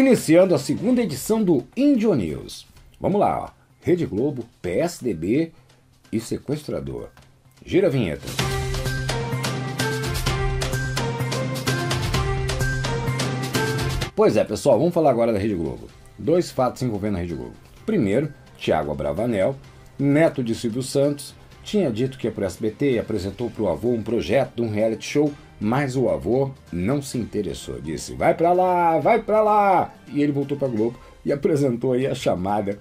Iniciando a segunda edição do Índio News. Vamos lá, ó. Rede Globo, PSDB e sequestrador. Gira a vinheta. Pois é, pessoal, vamos falar agora da Rede Globo. Dois fatos envolvendo a Rede Globo. Primeiro, Thiago Abravanel, neto de Silvio Santos, tinha dito que ia para o SBT e apresentou para o avô um projeto de um reality show, mas o avô não se interessou. Disse, vai para lá, vai para lá. E ele voltou para a Globo e apresentou aí a chamada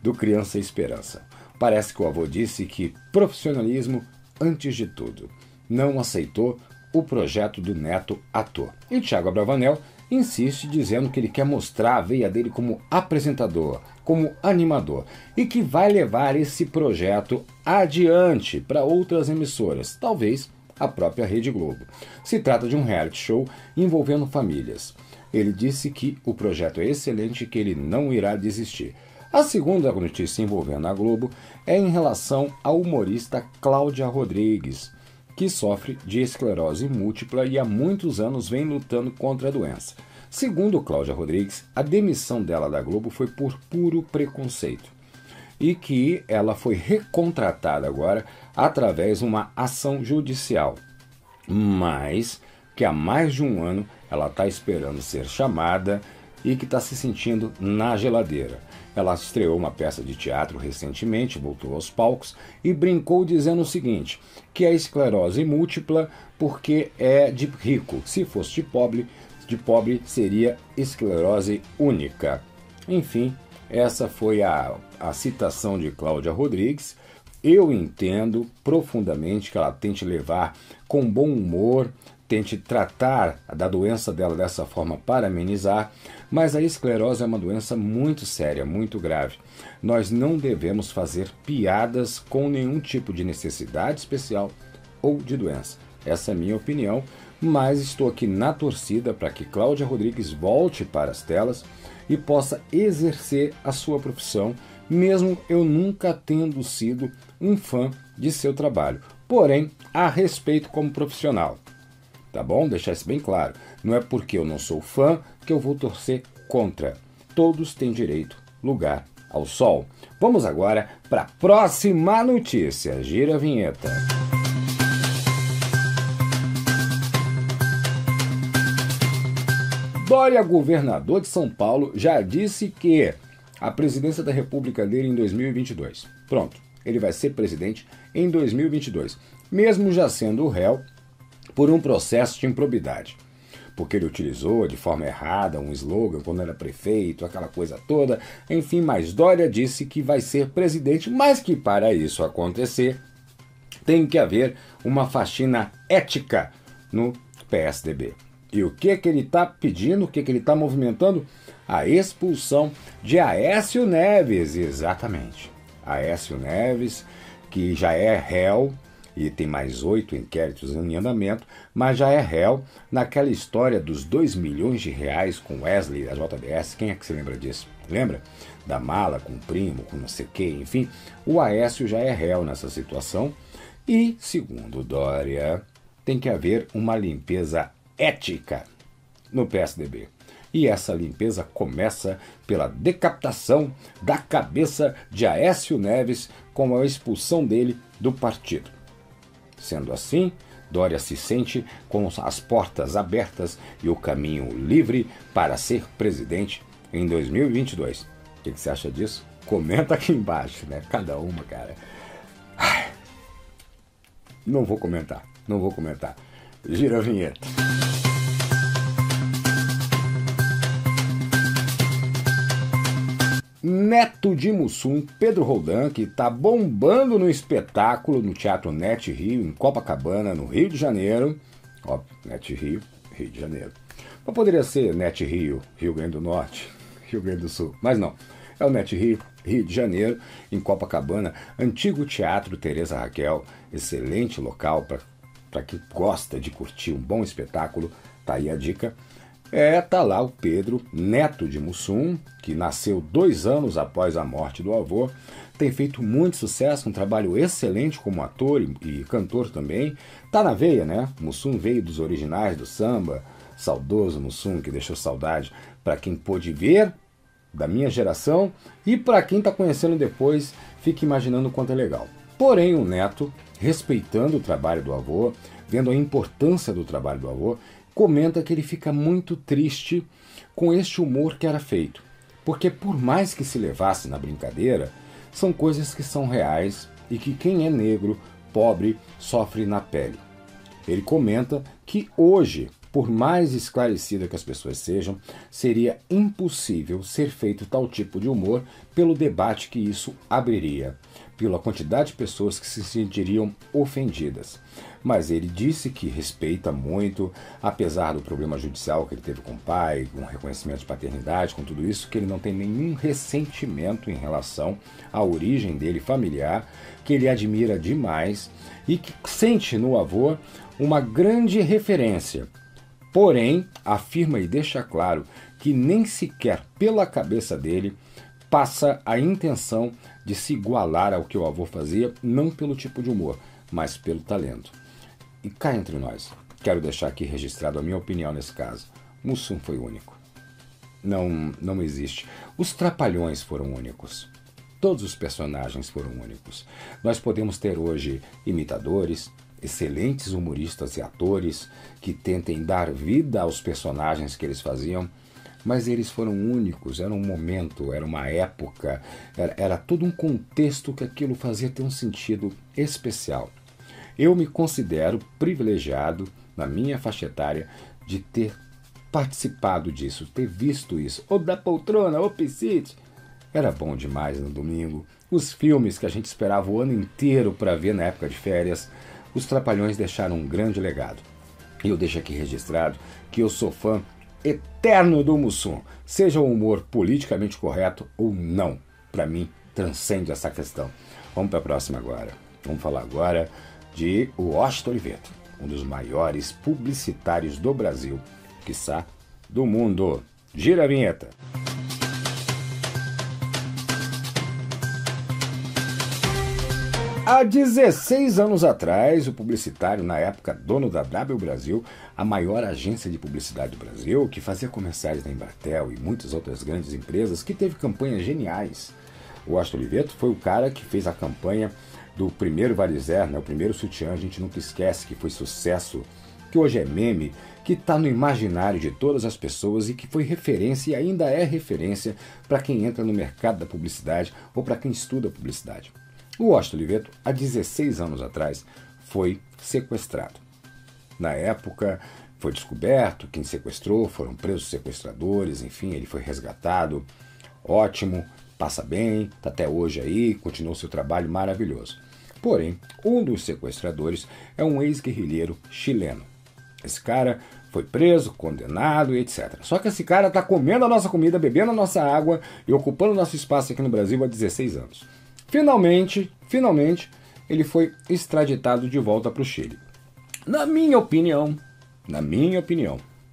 do Criança Esperança. Parece que o avô disse que profissionalismo antes de tudo. Não aceitou o projeto do neto ator. E o Thiago Abravanel insiste dizendo que ele quer mostrar a veia dele como apresentador, como animador, e que vai levar esse projeto adiante para outras emissoras, talvez a própria Rede Globo. Se trata de um reality show envolvendo famílias. Ele disse que o projeto é excelente e que ele não irá desistir. A segunda notícia envolvendo a Globo é em relação à humorista Cláudia Rodrigues, que sofre de esclerose múltipla e há muitos anos vem lutando contra a doença. Segundo Cláudia Rodrigues, a demissão dela da Globo foi por puro preconceito e que ela foi recontratada agora através de uma ação judicial, mas que há mais de um ano ela está esperando ser chamada e que está se sentindo na geladeira. Ela estreou uma peça de teatro recentemente, voltou aos palcos e brincou dizendo o seguinte, que é esclerose múltipla porque é de rico. Se fosse de pobre seria esclerose única. Enfim, essa foi a citação de Cláudia Rodrigues. Eu entendo profundamente que ela tente levar com bom humor, tente tratar da doença dela dessa forma para amenizar, mas a esclerose é uma doença muito séria, muito grave. Nós não devemos fazer piadas com nenhum tipo de necessidade especial ou de doença. Essa é a minha opinião, mas estou aqui na torcida para que Cláudia Rodrigues volte para as telas e possa exercer a sua profissão, mesmo eu nunca tendo sido um fã de seu trabalho. Porém, a respeito como profissional. Tá bom? Deixar isso bem claro. Não é porque eu não sou fã que eu vou torcer contra. Todos têm direito, lugar ao sol. Vamos agora para a próxima notícia. Gira a vinheta. Dória, governador de São Paulo, já disse que a presidência da República dele em 2022. Pronto, ele vai ser presidente em 2022, mesmo já sendo o réu por um processo de improbidade, porque ele utilizou de forma errada um slogan quando era prefeito, aquela coisa toda, enfim, mas Dória disse que vai ser presidente, mas que para isso acontecer tem que haver uma faxina ética no PSDB. E o que ele está pedindo, o que ele está movimentando? A expulsão de Aécio Neves, exatamente. Aécio Neves, que já é réu, e tem mais 8 inquéritos em andamento, mas já é réu naquela história dos 2 milhões de reais com Wesley da JBS. Quem é que se lembra disso? Lembra? Da mala com o primo, com não sei o quê, enfim. O Aécio já é réu nessa situação e, segundo Dória, tem que haver uma limpeza ética no PSDB. E essa limpeza começa pela decapitação da cabeça de Aécio Neves com a expulsão dele do partido. Sendo assim, Dória se sente com as portas abertas e o caminho livre para ser presidente em 2022. O que você acha disso? Comenta aqui embaixo, né? Cada uma, cara. Não vou comentar. Gira a vinheta. Neto de Mussum, Pedro Roldan, que está bombando no espetáculo no Teatro Net Rio, em Copacabana, no Rio de Janeiro. Ó, Net Rio, Rio de Janeiro. Mas poderia ser Net Rio, Rio Grande do Norte, Rio Grande do Sul. Mas não, é o Net Rio, Rio de Janeiro, em Copacabana. Antigo Teatro Teresa Raquel, excelente local para quem gosta de curtir um bom espetáculo. Tá aí a dica. Tá lá o Pedro, neto de Mussum, que nasceu 2 anos após a morte do avô, tem feito muito sucesso, um trabalho excelente como ator e cantor também. Tá na veia, né? Mussum veio dos originais do samba, saudoso Mussum, que deixou saudade para quem pôde ver, da minha geração, e para quem está conhecendo depois, fica imaginando o quanto é legal. Porém, o neto, respeitando o trabalho do avô, vendo a importância do trabalho do avô, comenta que ele fica muito triste com este humor que era feito. Porque por mais que se levasse na brincadeira, são coisas que são reais e que quem é negro, pobre, sofre na pele. Ele comenta que hoje, por mais esclarecida que as pessoas sejam, seria impossível ser feito tal tipo de humor pelo debate que isso abriria, pela quantidade de pessoas que se sentiriam ofendidas. Mas ele disse que respeita muito, apesar do problema judicial que ele teve com o pai, com o reconhecimento de paternidade, com tudo isso, que ele não tem nenhum ressentimento em relação à origem dele familiar, que ele admira demais e que sente no avô uma grande referência. Porém, afirma e deixa claro que nem sequer pela cabeça dele passa a intenção de se igualar ao que o avô fazia, não pelo tipo de humor, mas pelo talento. E cá entre nós, quero deixar aqui registrado a minha opinião nesse caso. Mussum foi único. Não existe. Os Trapalhões foram únicos. Todos os personagens foram únicos. Nós podemos ter hoje imitadores, excelentes humoristas e atores que tentem dar vida aos personagens que eles faziam, mas eles foram únicos, era um momento, era uma época, era todo um contexto que aquilo fazia ter um sentido especial. Eu me considero privilegiado, na minha faixa etária, de ter participado disso, ter visto isso. Ou da poltrona, ou piscite. Era bom demais no domingo. Os filmes que a gente esperava o ano inteiro para ver na época de férias. Os Trapalhões deixaram um grande legado. E eu deixo aqui registrado que eu sou fã eterno do Mussum, seja o humor politicamente correto ou não. Para mim, transcende essa questão. Vamos para a próxima agora. Vamos falar agora de Washington Oliveto, um dos maiores publicitários do Brasil, quiçá do mundo. Gira a vinheta. Há 16 anos atrás, o publicitário, na época dono da W Brasil, a maior agência de publicidade do Brasil, que fazia comerciais da Embratel e muitas outras grandes empresas, que teve campanhas geniais. O Washington Oliveto foi o cara que fez a campanha do primeiro Valizer, né, o primeiro sutiã, a gente nunca esquece, que foi sucesso, que hoje é meme, que está no imaginário de todas as pessoas e que foi referência e ainda é referência para quem entra no mercado da publicidade ou para quem estuda publicidade. O Washington Oliveto, há 16 anos atrás, foi sequestrado. Na época, foi descoberto quem sequestrou, foram presos sequestradores, enfim, ele foi resgatado. Ótimo, passa bem, está até hoje aí, continuou seu trabalho maravilhoso. Porém, um dos sequestradores é um ex-guerrilheiro chileno. Esse cara foi preso, condenado e etc. Só que esse cara está comendo a nossa comida, bebendo a nossa água e ocupando nosso espaço aqui no Brasil há 16 anos. Finalmente, ele foi extraditado de volta para o Chile. Na minha opinião,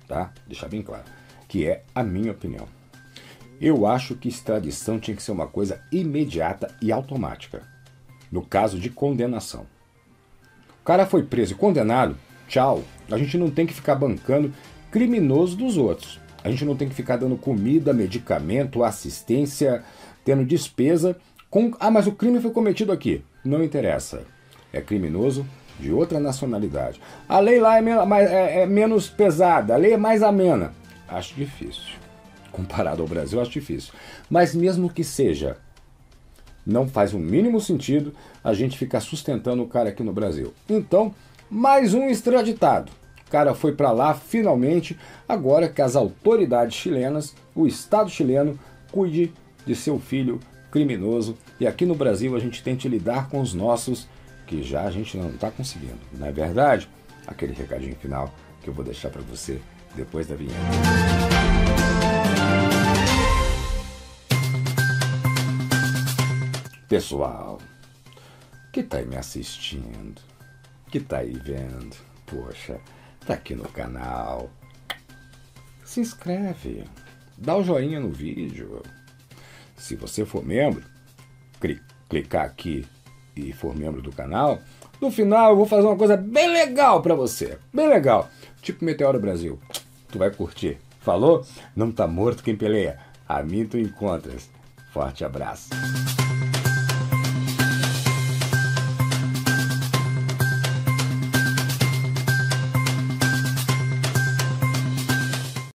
tá? Deixar bem claro, que é a minha opinião. Eu acho que extradição tinha que ser uma coisa imediata e automática. No caso de condenação. O cara foi preso e condenado, tchau. A gente não tem que ficar bancando criminoso dos outros. A gente não tem que ficar dando comida, medicamento, assistência, tendo despesa. Mas o crime foi cometido aqui. Não interessa. É criminoso de outra nacionalidade. A lei lá é menos pesada, a lei é mais amena. Acho difícil. Comparado ao Brasil, acho difícil. Mas mesmo que seja, não faz o mínimo sentido a gente ficar sustentando o cara aqui no Brasil. Então, mais um extraditado. O cara foi para lá finalmente, agora que as autoridades chilenas, o Estado chileno, cuide de seu filho criminoso. E aqui no Brasil a gente tente lidar com os nossos, que já a gente não está conseguindo. Não é verdade? Aquele recadinho final que eu vou deixar para você depois da vinheta. Pessoal, que tá aí me assistindo, que tá aí vendo, poxa, tá aqui no canal, se inscreve, dá o joinha no vídeo. Se você for membro, clicar aqui e for membro do canal, no final eu vou fazer uma coisa bem legal pra você, bem legal, tipo Meteoro Brasil. Tu vai curtir. Falou? Não tá morto quem peleia. A mim tu encontras. Forte abraço.